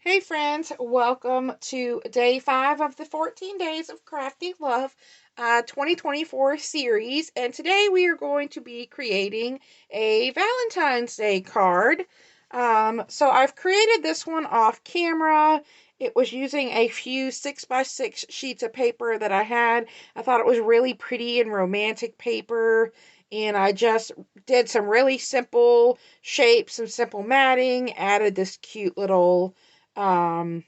Hey friends, welcome to day 5 of the 14 Days of Crafty Love 2024 series. And today we are going to be creating a Valentine's Day card. So I've created this one off camera. It was using a few 6x6 sheets of paper that I had. I thought it was really pretty and romantic paper. And I just did some really simple shapes, some simple matting, added this cute little um,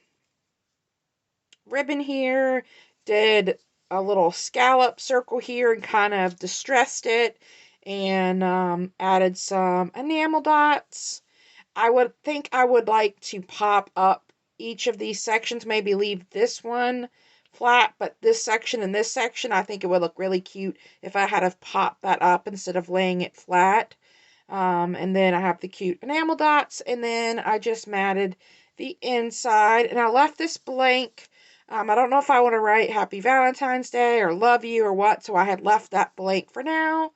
ribbon here, did a little scallop circle here and kind of distressed it, and added some enamel dots. I would think I would like to pop up each of these sections, maybe leave this one flat, but this section and this section, I think it would look really cute if I had to pop that up instead of laying it flat. And then I have the cute enamel dots, and then I just matted the inside, and I left this blank. I don't know if I want to write Happy Valentine's Day or Love You or what, so I had left that blank for now.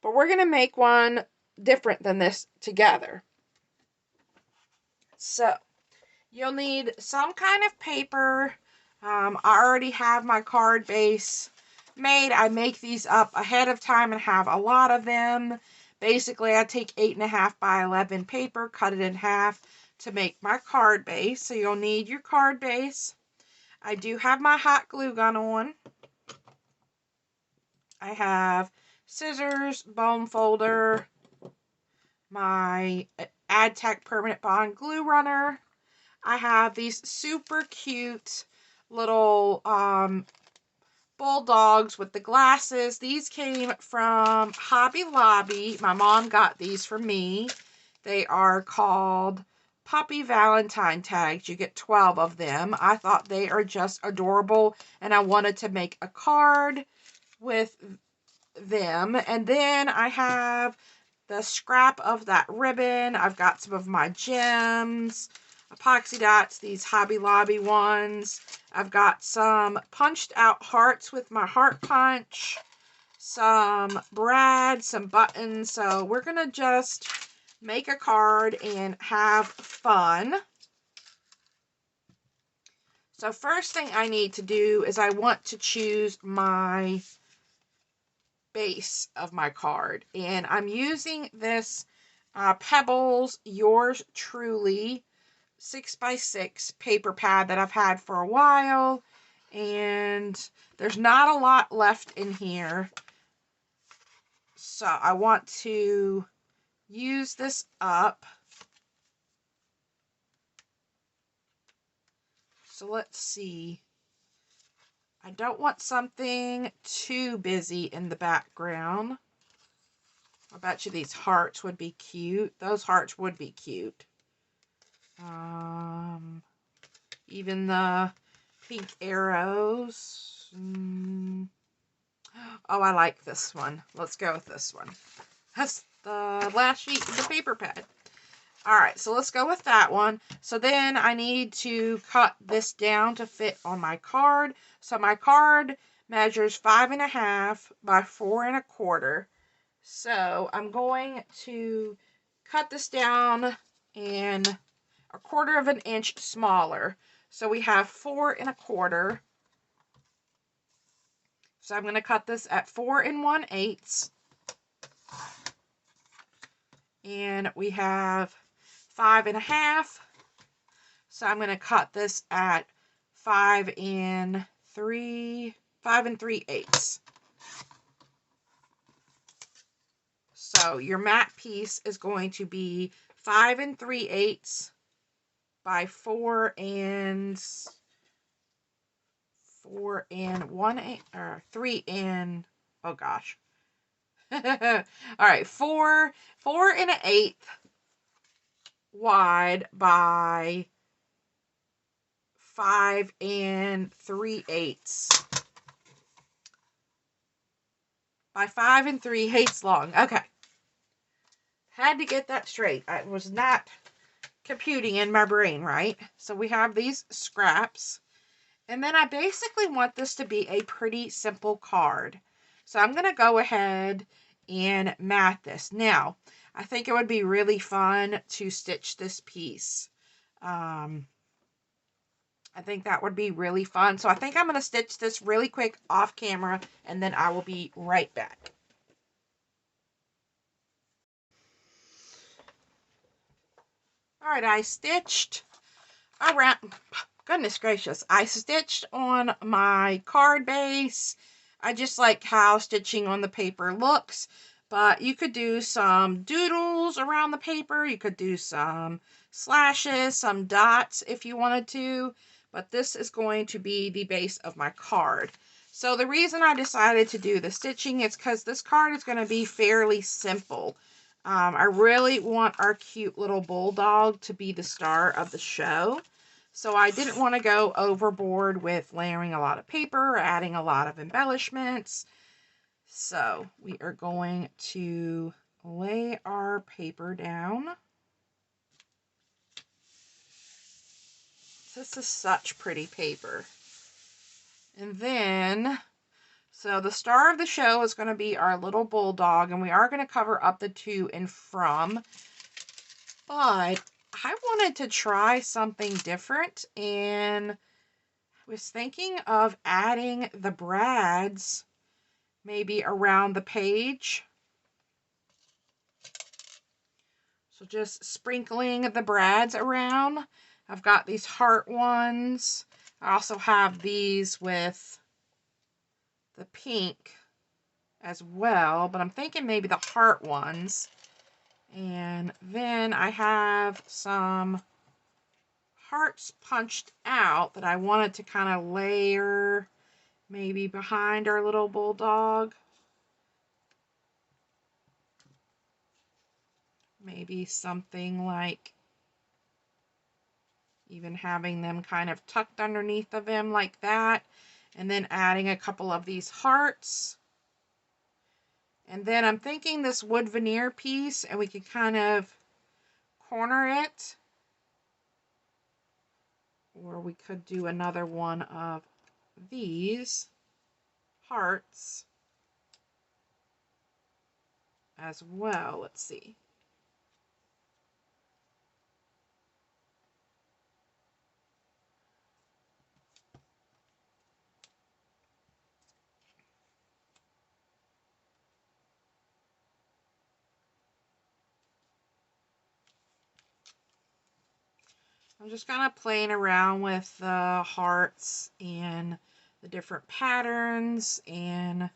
But we're going to make one different than this together. So, you'll need some kind of paper. I already have my card base made. I make these up ahead of time and have a lot of them. Basically, I take 8.5 by 11 paper, cut it in half to make my card base. So you'll need your card base. I do have my hot glue gun on. I have scissors, bone folder, my AdTech Permanent Bond glue runner. I have these super cute little bulldogs with the glasses. These came from Hobby Lobby. My mom got these for me. They are called Puppy Valentine tags. You get 12 of them. I thought they are just adorable, and I wanted to make a card with them. And then I have the scrap of that ribbon. I've got some of my gems, epoxy dots, these Hobby Lobby ones. I've got some punched out hearts with my heart punch, some brad, some buttons. So we're going to just make a card and have fun. So first thing I need to do is I want to choose my base of my card, and I'm using this Pebbles Yours Truly 6x6 paper pad that I've had for a while, and there's not a lot left in here, so I want to use this up. So let's see. I don't want something too busy in the background. I bet you these hearts would be cute. Those hearts would be cute. Even the pink arrows. Oh, I like this one. Let's go with this one. That's the last sheet of the paper pad. Alright, so let's go with that one. So then I need to cut this down to fit on my card. So my card measures 5.5 by 4.25. So I'm going to cut this down and 1/4 of an inch smaller. So we have 4.25. So I'm going to cut this at 4 1/8. And we have 5.5. So I'm going to cut this at 5 3/8. So your mat piece is going to be 5 3/8 by 4 1/8, or 3 oh gosh. All right, 4 1/8 wide by 5 3/8 by 5 3/8 long. Okay. Had to get that straight. I was not computing in my brain, right? So we have these scraps. And then I basically want this to be a pretty simple card. So I'm going to go ahead and mat this. Now, I think it would be really fun to stitch this piece. I think that would be really fun. So I think I'm going to stitch this really quick off camera, and then I will be right back. All right, I stitched around, goodness gracious, I stitched on my card base. I just like how stitching on the paper looks, but you could do some doodles around the paper. You could do some slashes, some dots if you wanted to, but this is going to be the base of my card. So the reason I decided to do the stitching is because this card is going to be fairly simple. I really want our cute little bulldog to be the star of the show. So I didn't want to go overboard with layering a lot of paper or adding a lot of embellishments. So we are going to lay our paper down. This is such pretty paper. And then, so the star of the show is going to be our little bulldog, and we are going to cover up the to and from. But I wanted to try something different, and was thinking of adding the brads maybe around the page. So just sprinkling the brads around. I've got these heart ones. I also have these with the pink as well, but I'm thinking maybe the heart ones. And then I have some hearts punched out that I wanted to kind of layer maybe behind our little bulldog. Maybe something like even having them kind of tucked underneath of him like that. And then adding a couple of these hearts. And then I'm thinking this wood veneer piece, and we can kind of corner it. Or we could do another one of these hearts as well. Let's see. I'm just kind of playing around with the hearts and the different patterns and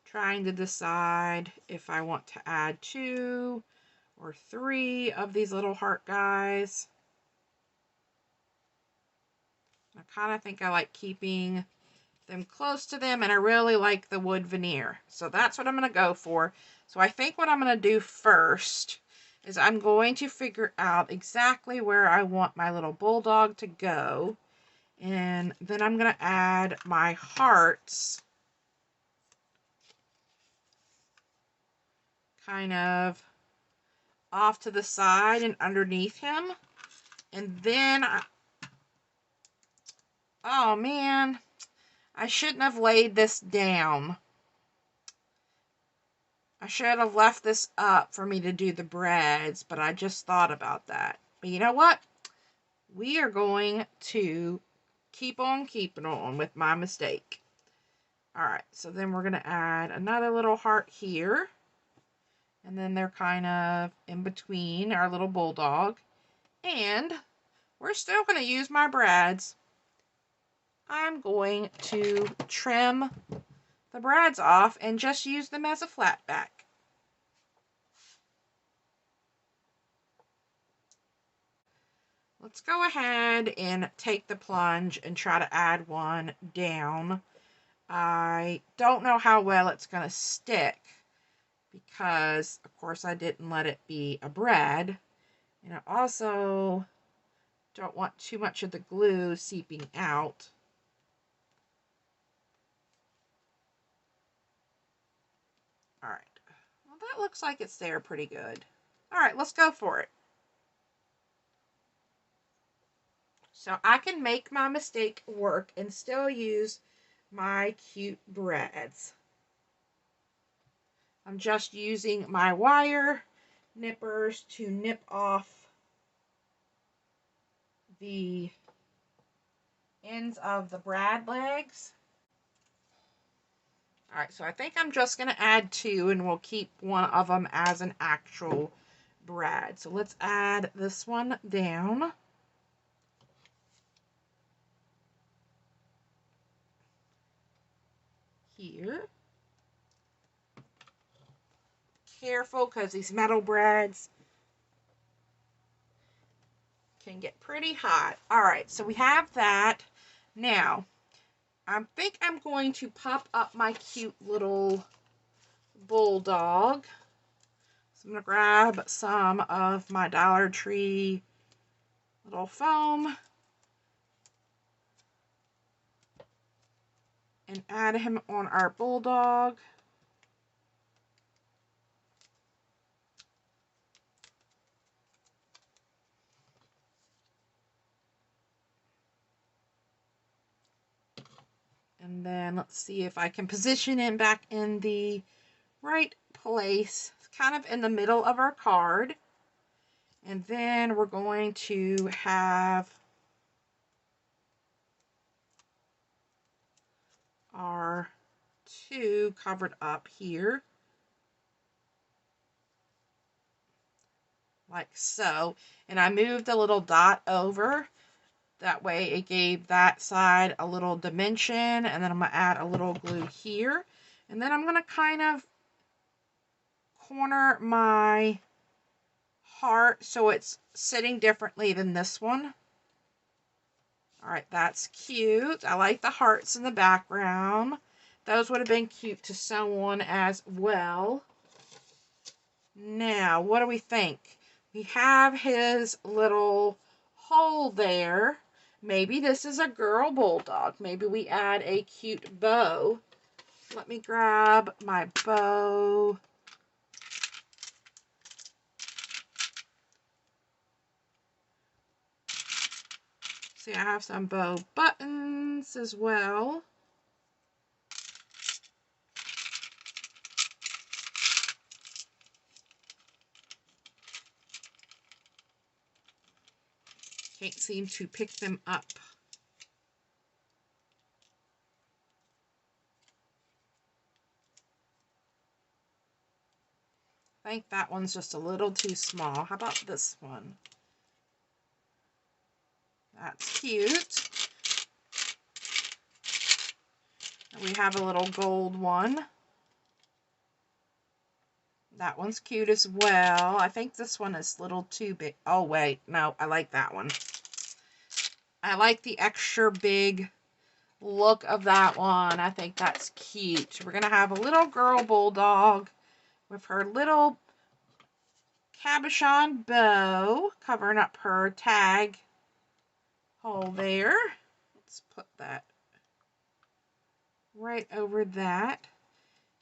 trying to decide if I want to add 2 or 3 of these little heart guys. I kind of think I like keeping them close to them, and I really like the wood veneer. So that's what I'm going to go for. So I think what I'm going to do first is I'm going to figure out exactly where I want my little bulldog to go. And then I'm going to add my hearts kind of off to the side and underneath him. And then, oh man, I shouldn't have laid this down. I should have left this up for me to do the brads, but I just thought about that. But you know what? We are going to keep on keeping on with my mistake. Alright, so then we're going to add another little heart here. And then they're kind of in between our little bulldog. And we're still going to use my brads. I'm going to trim the brads off and just use them as a flat back. Let's go ahead and take the plunge and try to add one down. I don't know how well it's going to stick because, of course, I didn't let it be a brad. And I also don't want too much of the glue seeping out. Alright, well that looks like it's there pretty good. Alright, let's go for it. So I can make my mistake work and still use my cute brads. I'm just using my wire nippers to nip off the ends of the brad legs. All right, so I think I'm just going to add 2, and we'll keep one of them as an actual brad. So let's add this one down. Here. Careful, because these metal brads can get pretty hot. All right, so we have that. Now, I think I'm going to pop up my cute little bulldog. So I'm going to grab some of my Dollar Tree little foam and add him on our bulldog. And then let's see if I can position him back in the right place. It's kind of in the middle of our card. And then we're going to have our 2 covered up here. Like so. And I moved the little dot over. That way it gave that side a little dimension. And then I'm going to add a little glue here. And then I'm going to kind of corner my heart so it's sitting differently than this one. All right, that's cute. I like the hearts in the background. Those would have been cute to sew on as well. Now, what do we think? We have his little hole there. Maybe this is a girl bulldog. Maybe we add a cute bow. Let me grab my bow. See, I have some bow buttons as well. Can't seem to pick them up. I think that one's just a little too small. How about this one? That's cute. And we have a little gold one. That one's cute as well. I think this one is a little too big. Oh, wait. No, I like that one. I like the extra big look of that one. I think that's cute. We're going to have a little girl bulldog with her little cabochon bow covering up her tag hole there. Let's put that right over that.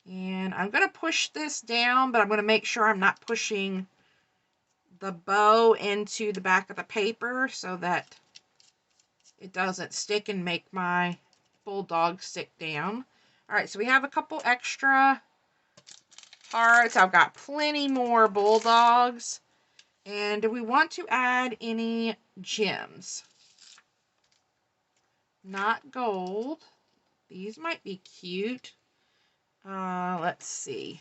And I'm going to push this down, but I'm going to make sure I'm not pushing the bow into the back of the paper so that it doesn't stick and make my bulldog stick down. All right, so we have a couple extra hearts. I've got plenty more bulldogs. And do we want to add any gems? Not gold. These might be cute. Let's see.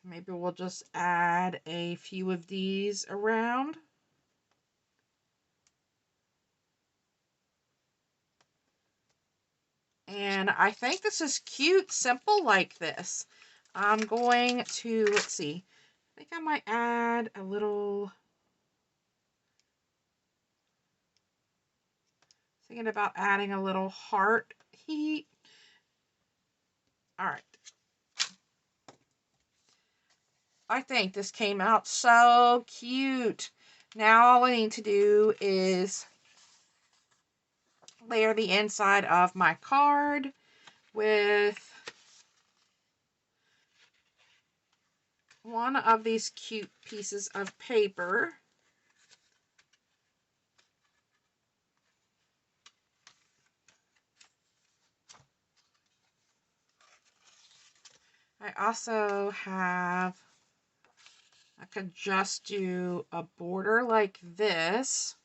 Maybe we'll just add a few of these around. And I think this is cute, simple like this. I'm going to, let's see. I think I might add a little, thinking about adding a little heart heat. All right. I think this came out so cute. Now all I need to do is layer the inside of my card with one of these cute pieces of paper. I also have, I could just do a border like this.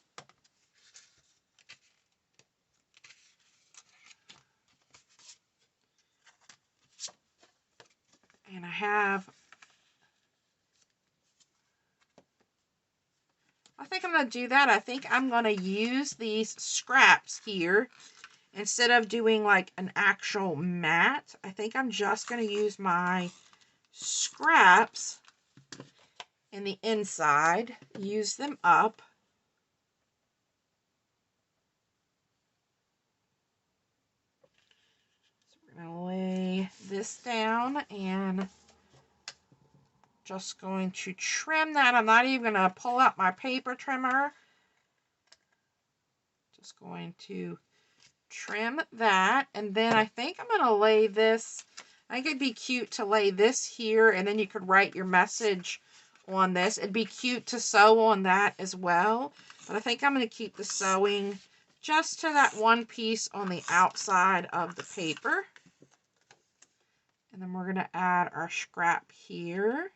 And I think I'm going to do that. I think I'm going to use these scraps here. Instead of doing like an actual mat, I think I'm just going to use my scraps in the inside, use them up. So we're going to lay this down and just going to trim that. I'm not even going to pull out my paper trimmer. Just going to trim that, and then I think I'm going to lay this. I think it'd be cute to lay this here, and then you could write your message on this. It'd be cute to sew on that as well, but I think I'm going to keep the sewing just to that one piece on the outside of the paper. And then we're going to add our scrap here.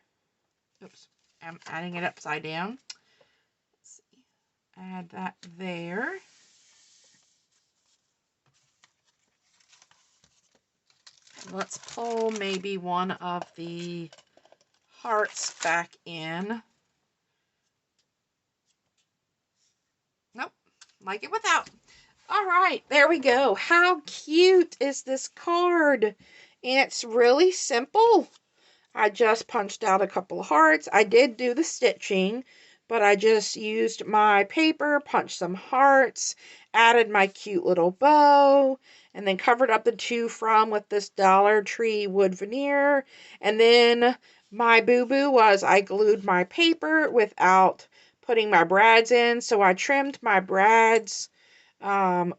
Oops, I'm adding it upside down. Let's see. Add that there. Let's pull maybe one of the hearts back in. Nope, like it without. All right, there we go. How cute is this card? And it's really simple. I just punched out a couple of hearts. I did do the stitching, but I just used my paper, punched some hearts, added my cute little bow, and then covered up the to from with this Dollar Tree wood veneer. And then my boo-boo was I glued my paper without putting my brads in, so I trimmed my brads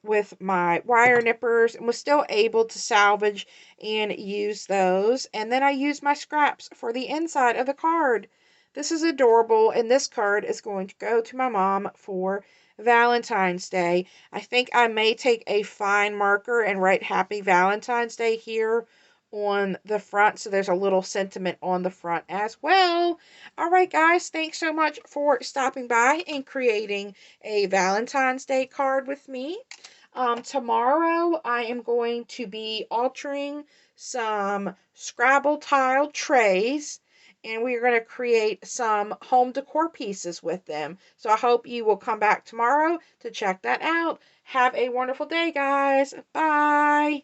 with my wire nippers and was still able to salvage and use those. And then I used my scraps for the inside of the card. This is adorable, and this card is going to go to my mom for Valentine's Day. I think I may take a fine marker and write Happy Valentine's Day here on the front, so there's a little sentiment on the front as well. All right, guys, thanks so much for stopping by and creating a Valentine's Day card with me. Tomorrow I am going to be altering some Scrabble tile trays, and we're going to create some home decor pieces with them. So I hope you will come back tomorrow to check that out. Have a wonderful day, guys. Bye.